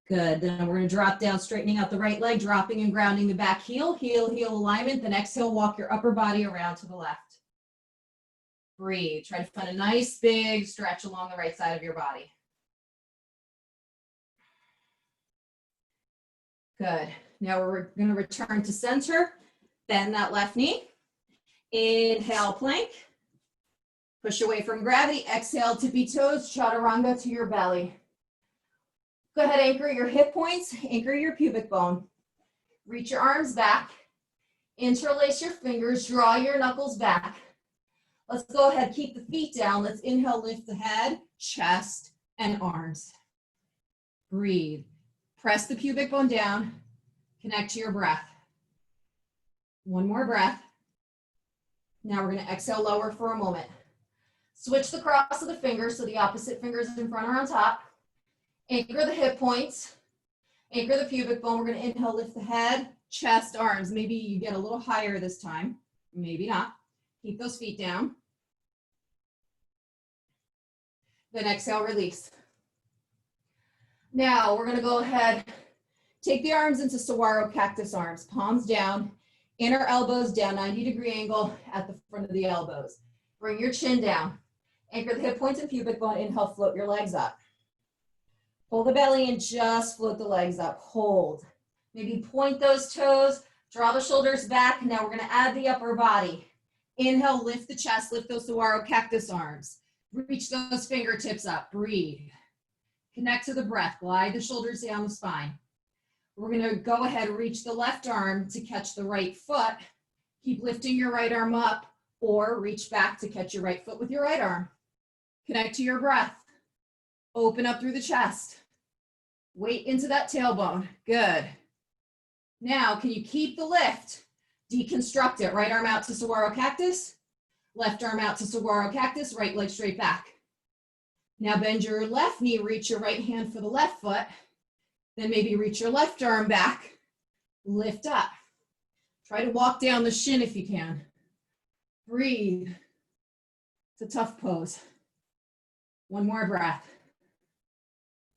Good, then we're gonna drop down, straightening out the right leg, dropping and grounding the back heel, heel, heel alignment. Then exhale, walk your upper body around to the left. Breathe, try to find a nice big stretch along the right side of your body. Good, now we're gonna return to center, bend that left knee. Inhale, plank. Push away from gravity, exhale, tippy toes, chaturanga to your belly. Go ahead, anchor your hip points, anchor your pubic bone. Reach your arms back, interlace your fingers, draw your knuckles back. Let's go ahead, keep the feet down. Let's inhale, lift the head, chest, and arms. Breathe. Press the pubic bone down, connect to your breath. One more breath. Now we're gonna exhale, lower for a moment. Switch the cross of the fingers so the opposite fingers in front are on top. Anchor the hip points, anchor the pubic bone. We're gonna inhale, lift the head, chest, arms. Maybe you get a little higher this time, maybe not. Keep those feet down. Then exhale, release. Now we're gonna go ahead, take the arms into saguaro cactus arms, palms down, inner elbows down, 90-degree angle at the front of the elbows. Bring your chin down. Anchor the hip points and pubic bone. Inhale, float your legs up. Pull the belly and just float the legs up. Hold. Maybe point those toes, draw the shoulders back. Now we're gonna add the upper body. Inhale, lift the chest, lift those saguaro cactus arms. Reach those fingertips up, breathe. Connect to the breath, glide the shoulders down the spine. We're gonna go ahead, reach the left arm to catch the right foot. Keep lifting your right arm up or reach back to catch your right foot with your right arm. Connect to your breath. Open up through the chest. Weight into that tailbone, good. Now, can you keep the lift? Deconstruct it, right arm out to saguaro cactus, left arm out to saguaro cactus, right leg straight back. Now bend your left knee, reach your right hand for the left foot, then maybe reach your left arm back, lift up. Try to walk down the shin if you can. Breathe. It's a tough pose. One more breath.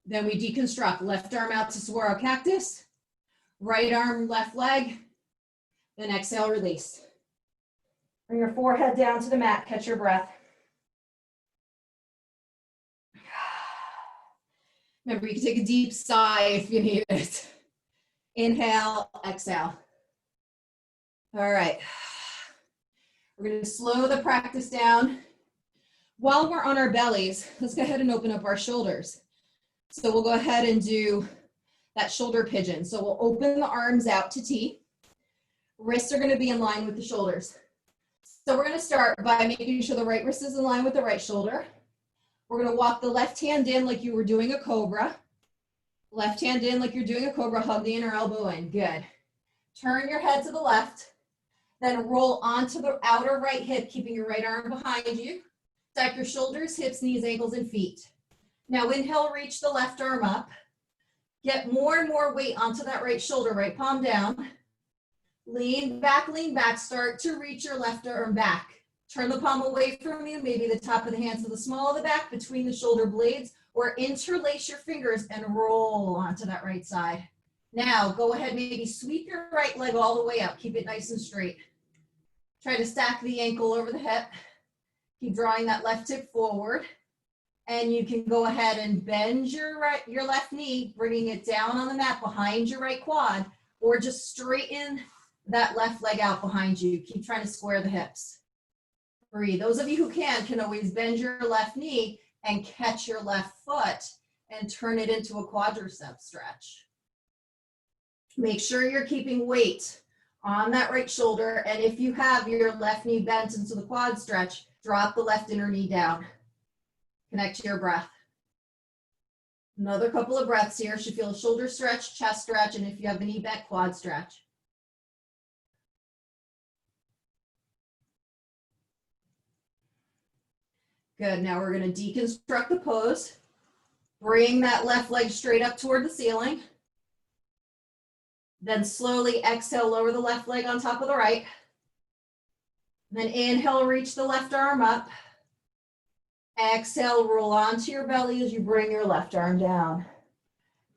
Then we deconstruct, left arm out to saguaro cactus, right arm, left leg, then exhale, release. Bring your forehead down to the mat, catch your breath. Remember, you can take a deep sigh if you need it. Inhale, exhale. All right. We're going to slow the practice down. While we're on our bellies, let's go ahead and open up our shoulders. So we'll go ahead and do that shoulder pigeon. So we'll open the arms out to T. Wrists are going to be in line with the shoulders. So we're going to start by making sure the right wrist is in line with the right shoulder. We're going to walk the left hand in like you were doing a cobra. Left hand in like you're doing a cobra. Hug the inner elbow in. Good. Turn your head to the left. Then roll onto the outer right hip, keeping your right arm behind you. Stack your shoulders, hips, knees, ankles, and feet. Now inhale, reach the left arm up. Get more and more weight onto that right shoulder, right palm down. Lean back, start to reach your left arm back. Turn the palm away from you, maybe the top of the hands to the small of the back between the shoulder blades, or interlace your fingers and roll onto that right side. Now go ahead, maybe sweep your right leg all the way up. Keep it nice and straight. Try to stack the ankle over the hip. Keep drawing that left hip forward. And you can go ahead and bend your left knee, bringing it down on the mat behind your right quad, or just straighten that left leg out behind you. Keep trying to square the hips. Breathe. Those of you who can always bend your left knee and catch your left foot and turn it into a quadricep stretch. Make sure you're keeping weight on that right shoulder. And if you have your left knee bent into the quad stretch, drop the left inner knee down. Connect to your breath. Another couple of breaths here. Should feel a shoulder stretch, chest stretch, and if you have a knee bent, quad stretch. Good. Now we're going to deconstruct the pose. Bring that left leg straight up toward the ceiling. Then slowly exhale, lower the left leg on top of the right. Then inhale, reach the left arm up. Exhale, roll onto your belly as you bring your left arm down.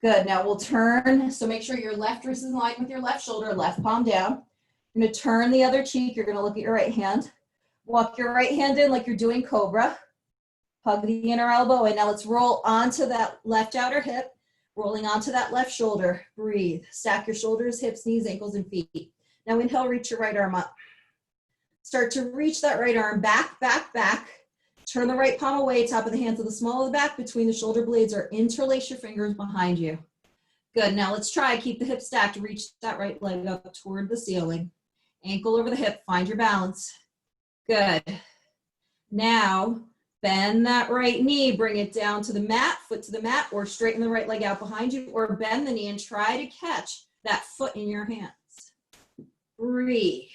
Good. Now we'll turn. So make sure your left wrist is in line with your left shoulder, left palm down. You're going to turn the other cheek. You're going to look at your right hand. Walk your right hand in like you're doing cobra. Hug the inner elbow in. Now let's roll onto that left outer hip. Rolling onto that left shoulder. Breathe. Stack your shoulders, hips, knees, ankles, and feet. Now inhale, reach your right arm up. Start to reach that right arm back, back, back. Turn the right palm away, top of the hands to the small of the back between the shoulder blades, or interlace your fingers behind you. Good. Now let's try. Keep the hips stacked. Reach that right leg up toward the ceiling. Ankle over the hip. Find your balance. Good. Now bend that right knee. Bring it down to the mat, foot to the mat, or straighten the right leg out behind you, or bend the knee and try to catch that foot in your hands. Breathe.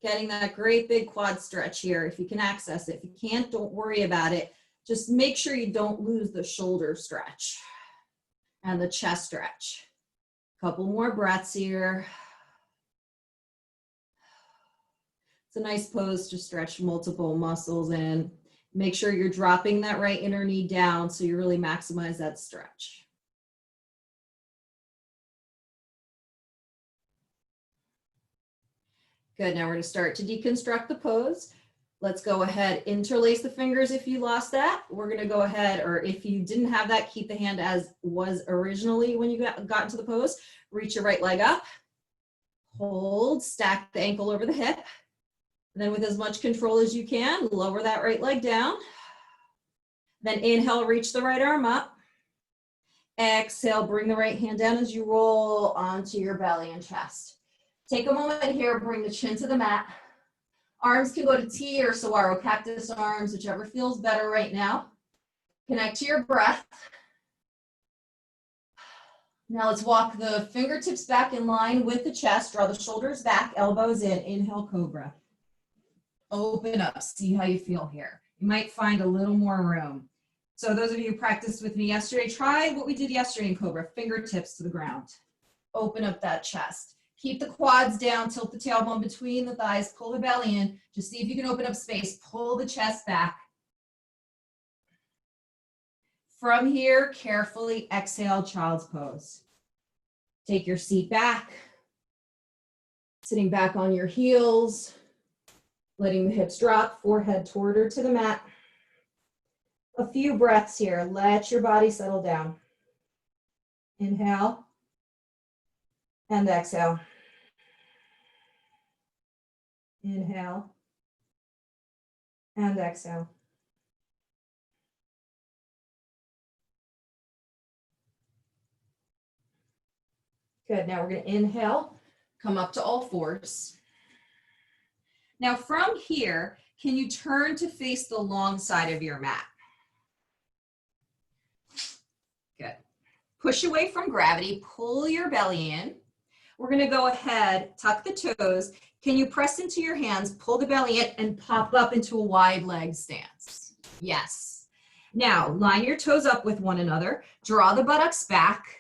Getting that great big quad stretch here if you can access it. If you can't, don't worry about it. Just make sure you don't lose the shoulder stretch and the chest stretch. Couple more breaths here. It's a nice pose to stretch multiple muscles in. Make sure you're dropping that right inner knee down so you really maximize that stretch. Good, now we're gonna start to deconstruct the pose. Let's go ahead, interlace the fingers if you lost that. We're gonna go ahead, or if you didn't have that, keep the hand as was originally when you got into the pose. Reach your right leg up, hold, stack the ankle over the hip. Then with as much control as you can, lower that right leg down. Then inhale, reach the right arm up. Exhale, bring the right hand down as you roll onto your belly and chest. Take a moment here, bring the chin to the mat. Arms can go to T or saguaro cactus arms, whichever feels better right now. Connect to your breath. Now let's walk the fingertips back in line with the chest. Draw the shoulders back, elbows in. Inhale, cobra. Open up, see how you feel here. You might find a little more room. So those of you who practiced with me yesterday, try what we did yesterday in cobra, fingertips to the ground. Open up that chest. Keep the quads down, tilt the tailbone between the thighs, pull the belly in. Just see if you can open up space, pull the chest back. From here, carefully exhale, child's pose. Take your seat back, sitting back on your heels. Letting the hips drop, forehead toward or to the mat. A few breaths here. Let your body settle down. Inhale and exhale. Inhale and exhale. Good. Now we're going to inhale, come up to all fours. Now from here, can you turn to face the long side of your mat? Good. Push away from gravity, pull your belly in. We're going to go ahead, tuck the toes. Can you press into your hands, pull the belly in, and pop up into a wide leg stance? Yes. Now, line your toes up with one another, draw the buttocks back,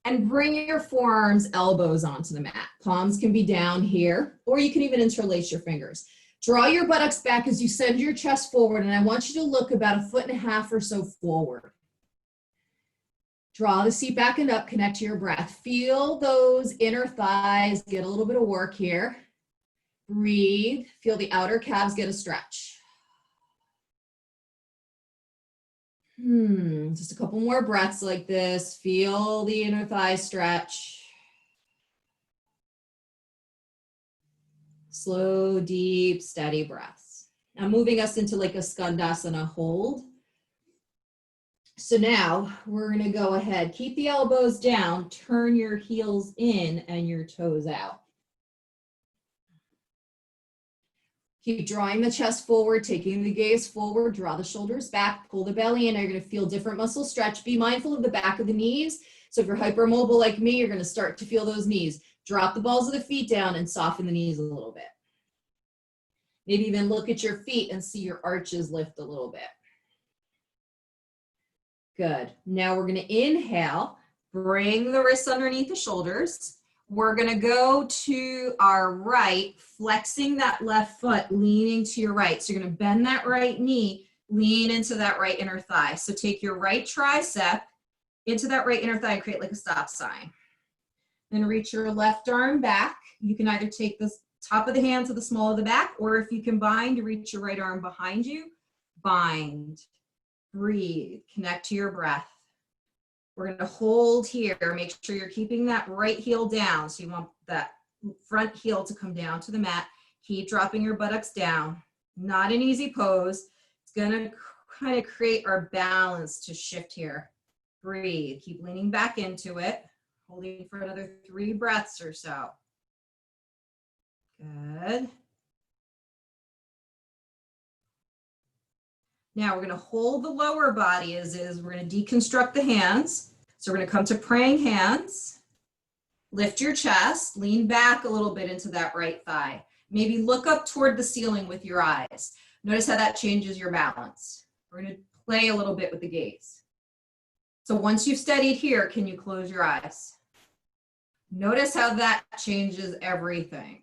and bring your forearms, elbows onto the mat. Palms can be down here, or you can even interlace your fingers. Draw your buttocks back as you send your chest forward, and I want you to look about 1.5 feet or so forward. Draw the seat back and up, connect to your breath. Feel those inner thighs, get a little bit of work here. Breathe, feel the outer calves get a stretch. Just a couple more breaths like this. Feel the inner thigh stretch. Slow, deep, steady breaths. Now moving us into like a Skandasana hold. So now we're going to go ahead, keep the elbows down, turn your heels in and your toes out. Keep drawing the chest forward, taking the gaze forward, draw the shoulders back, pull the belly in. You're going to feel different muscle stretch. Be mindful of the back of the knees. So if you're hypermobile like me, you're going to start to feel those knees. Drop the balls of the feet down and soften the knees a little bit. Maybe even look at your feet and see your arches lift a little bit. Good. Now we're going to inhale, bring the wrists underneath the shoulders. We're going to go to our right, flexing that left foot, leaning to your right. So you're going to bend that right knee, lean into that right inner thigh. So take your right tricep into that right inner thigh and create like a stop sign. Then reach your left arm back. You can either take the top of the hand to the small of the back, or if you can bind, reach your right arm behind you, bind, breathe, connect to your breath. We're going to hold here. Make sure you're keeping that right heel down. So you want that front heel to come down to the mat. Keep dropping your buttocks down. Not an easy pose. It's going to kind of create our balance to shift here. Breathe. Keep leaning back into it. Holding for another 3 breaths or so. Good. Now we're going to hold the lower body as is. We're going to deconstruct the hands. So we're going to come to praying hands. Lift your chest. Lean back a little bit into that right thigh. Maybe look up toward the ceiling with your eyes. Notice how that changes your balance. We're going to play a little bit with the gaze. So once you've studied here, can you close your eyes? Notice how that changes everything.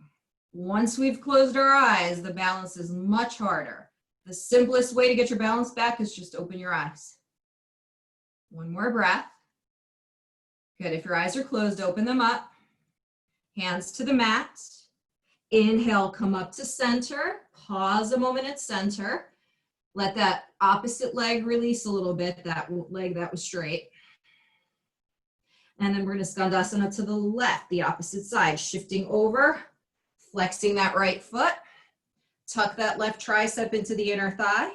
Once we've closed our eyes, the balance is much harder. The simplest way to get your balance back is just open your eyes. One more breath. Good. If your eyes are closed, open them up. Hands to the mat. Inhale, come up to center. Pause a moment at center. Let that opposite leg release a little bit, that leg that was straight. And then we're going to Skandasana to the left, the opposite side, shifting over, flexing that right foot. Tuck that left tricep into the inner thigh.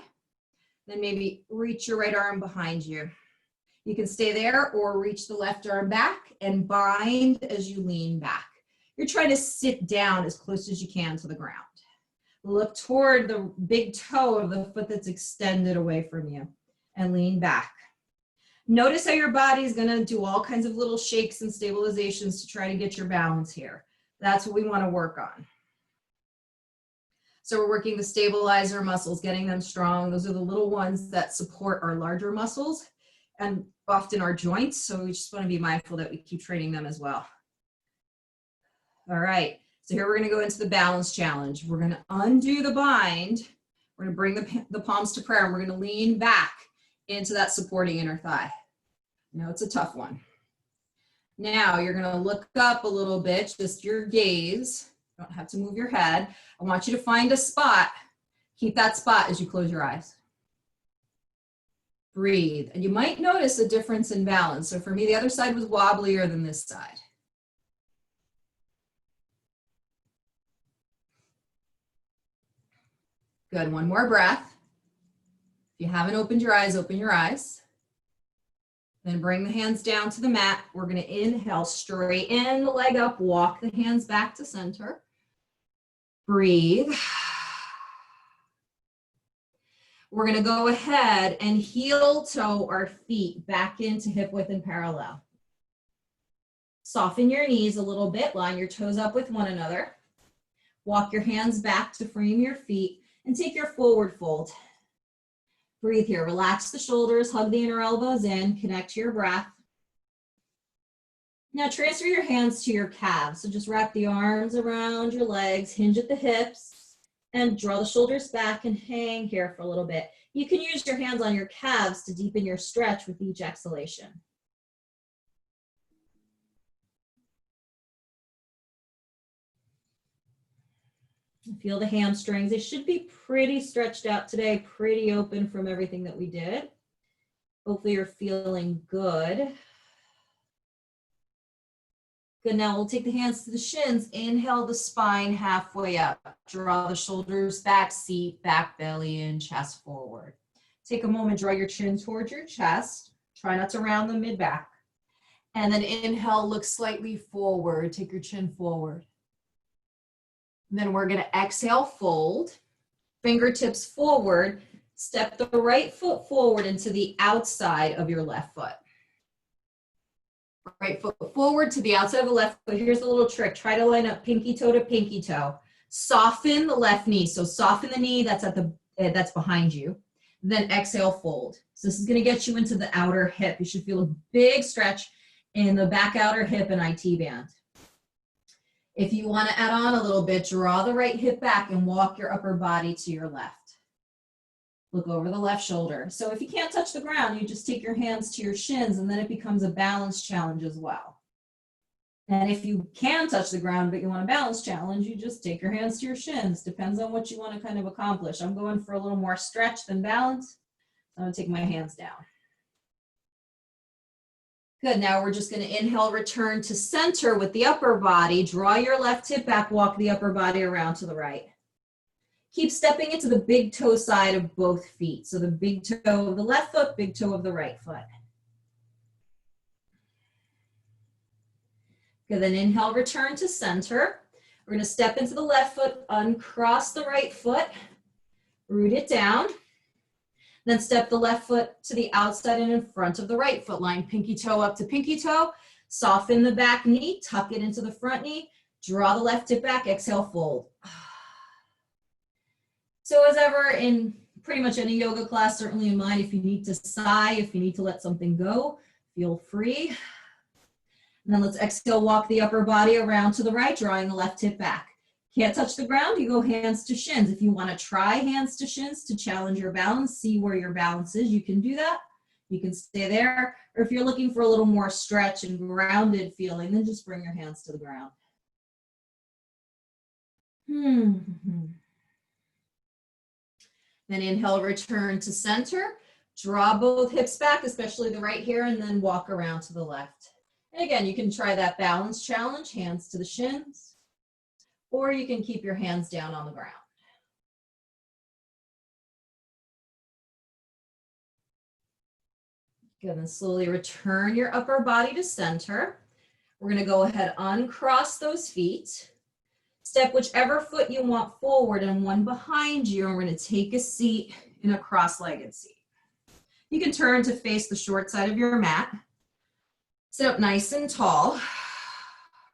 Then maybe reach your right arm behind you. You can stay there or reach the left arm back and bind as you lean back. You're trying to sit down as close as you can to the ground. Look toward the big toe of the foot that's extended away from you and lean back. Notice how your body is going to do all kinds of little shakes and stabilizations to try to get your balance here. That's what we want to work on. So we're working the stabilizer muscles, getting them strong. Those are the little ones that support our larger muscles and often our joints. So we just want to be mindful that we keep training them as well. All right. So here we're going to go into the balance challenge. We're going to undo the bind. We're going to bring the palms to prayer and we're going to lean back into that supporting inner thigh. Now it's a tough one. Now you're going to look up a little bit, just your gaze. You don't have to move your head. I want you to find a spot. Keep that spot as you close your eyes. Breathe. And you might notice a difference in balance. So for me, the other side was wobblier than this side. Good. One more breath. If you haven't opened your eyes, open your eyes. Then bring the hands down to the mat. We're going to inhale, straighten the leg up, walk the hands back to center. Breathe. We're going to go ahead and heel toe our feet back into hip width and parallel. Soften your knees a little bit, line your toes up with one another. Walk your hands back to frame your feet and take your forward fold. Breathe here. Relax the shoulders, hug the inner elbows in, connect to your breath. Now transfer your hands to your calves. So just wrap the arms around your legs, hinge at the hips, and draw the shoulders back and hang here for a little bit. You can use your hands on your calves to deepen your stretch with each exhalation. Feel the hamstrings. They should be pretty stretched out today, pretty open from everything that we did. Hopefully you're feeling good. Good, now we'll take the hands to the shins. Inhale the spine halfway up. Draw the shoulders back, seat, back belly in, chest forward. Take a moment, draw your chin towards your chest. Try not to round the mid-back. And then inhale, look slightly forward. Take your chin forward. Then we're going to exhale, fold, fingertips forward, step the right foot forward into the outside of your left foot. Right foot forward to the outside of the left foot. Here's a little trick. Try to line up pinky toe to pinky toe. Soften the left knee. So soften the knee that's behind you. Then exhale, fold. So this is going to get you into the outer hip. You should feel a big stretch in the back outer hip and IT band. If you want to add on a little bit, draw the right hip back and walk your upper body to your left. Look over the left shoulder. So if you can't touch the ground, you just take your hands to your shins and then it becomes a balance challenge as well. And if you can touch the ground, but you want a balance challenge, you just take your hands to your shins. Depends on what you want to kind of accomplish. I'm going for a little more stretch than balance. I'm going to take my hands down. Good, now we're just going to inhale, return to center with the upper body. Draw your left hip back, walk the upper body around to the right. Keep stepping into the big toe side of both feet. So the big toe of the left foot, big toe of the right foot. Good, then inhale, return to center. We're going to step into the left foot, uncross the right foot, root it down. Then step the left foot to the outside and in front of the right foot. Line pinky toe up to pinky toe. Soften the back knee, tuck it into the front knee. Draw the left hip back, exhale, fold. So as ever in pretty much any yoga class, certainly in mine, if you need to sigh, if you need to let something go, feel free. And then let's exhale, walk the upper body around to the right, drawing the left hip back. Can't touch the ground, you go hands to shins. If you want to try hands to shins to challenge your balance, see where your balance is, you can do that. You can stay there. Or if you're looking for a little more stretch and grounded feeling, then just bring your hands to the ground. Then inhale, return to center. Draw both hips back, especially the right here, and then walk around to the left. And again, you can try that balance challenge, hands to the shins. Or you can keep your hands down on the ground. Good, and slowly return your upper body to center. We're going to go ahead, uncross those feet. Step whichever foot you want forward and one behind you, and we're going to take a seat in a cross-legged seat. You can turn to face the short side of your mat. Sit up nice and tall.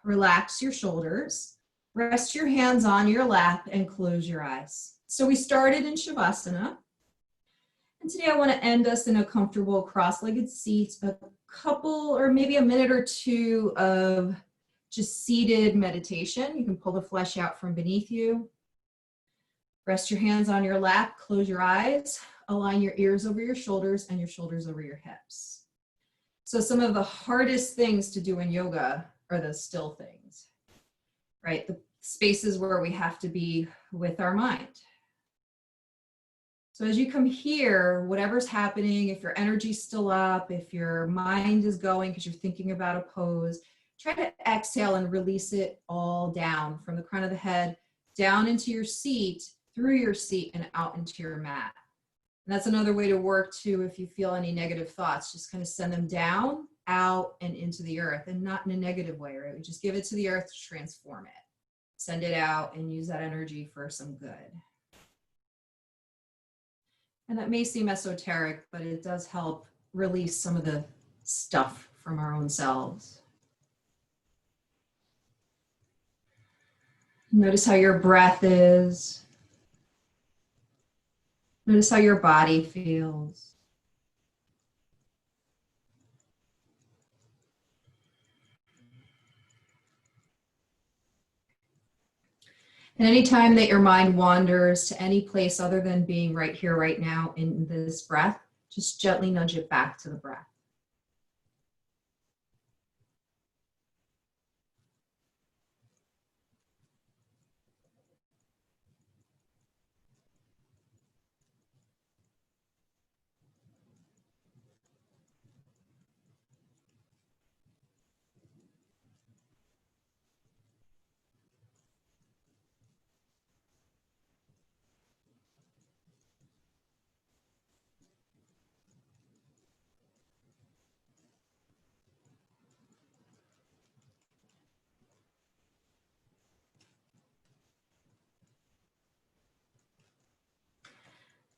Relax your shoulders. Rest your hands on your lap and close your eyes. So we started in Shavasana. And today I want to end us in a comfortable cross-legged seat, a couple or maybe a minute or two of just seated meditation. You can pull the flesh out from beneath you. Rest your hands on your lap, close your eyes, align your ears over your shoulders and your shoulders over your hips. So some of the hardest things to do in yoga are the still things. Right? The spaces where we have to be with our mind. So as you come here, whatever's happening, if your energy's still up, if your mind is going because you're thinking about a pose, try to exhale and release it all down from the crown of the head, down into your seat, through your seat, and out into your mat. And that's another way to work too. If you feel any negative thoughts, just kind of send them down, out, and into the earth, and not in a negative way, right? We just give it to the earth to transform it. Send it out and use that energy for some good. And that may seem esoteric, but it does help release some of the stuff from our own selves. Notice how your breath is. Notice how your body feels. And anytime that your mind wanders to any place other than being right here, right now in this breath, just gently nudge it back to the breath.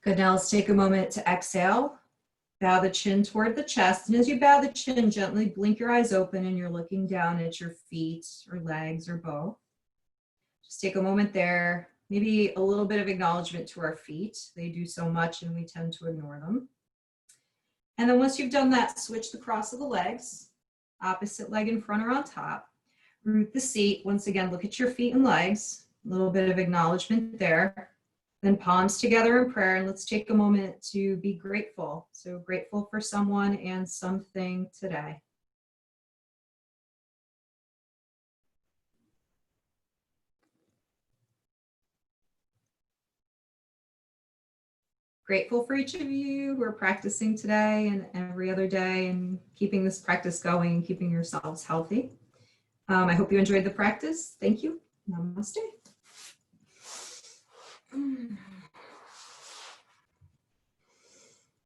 Good, now let's take a moment to exhale. Bow the chin toward the chest, and as you bow the chin, gently blink your eyes open and you're looking down at your feet or legs or both. Just take a moment there, maybe a little bit of acknowledgement to our feet. They do so much and we tend to ignore them. And then once you've done that, switch the cross of the legs, opposite leg in front or on top. Root the seat. Once again, look at your feet and legs, a little bit of acknowledgement there. Then palms together in prayer, and let's take a moment to be grateful. So grateful for someone and something today. Grateful for each of you who are practicing today and every other day and keeping this practice going and keeping yourselves healthy. I hope you enjoyed the practice. Thank you. Namaste.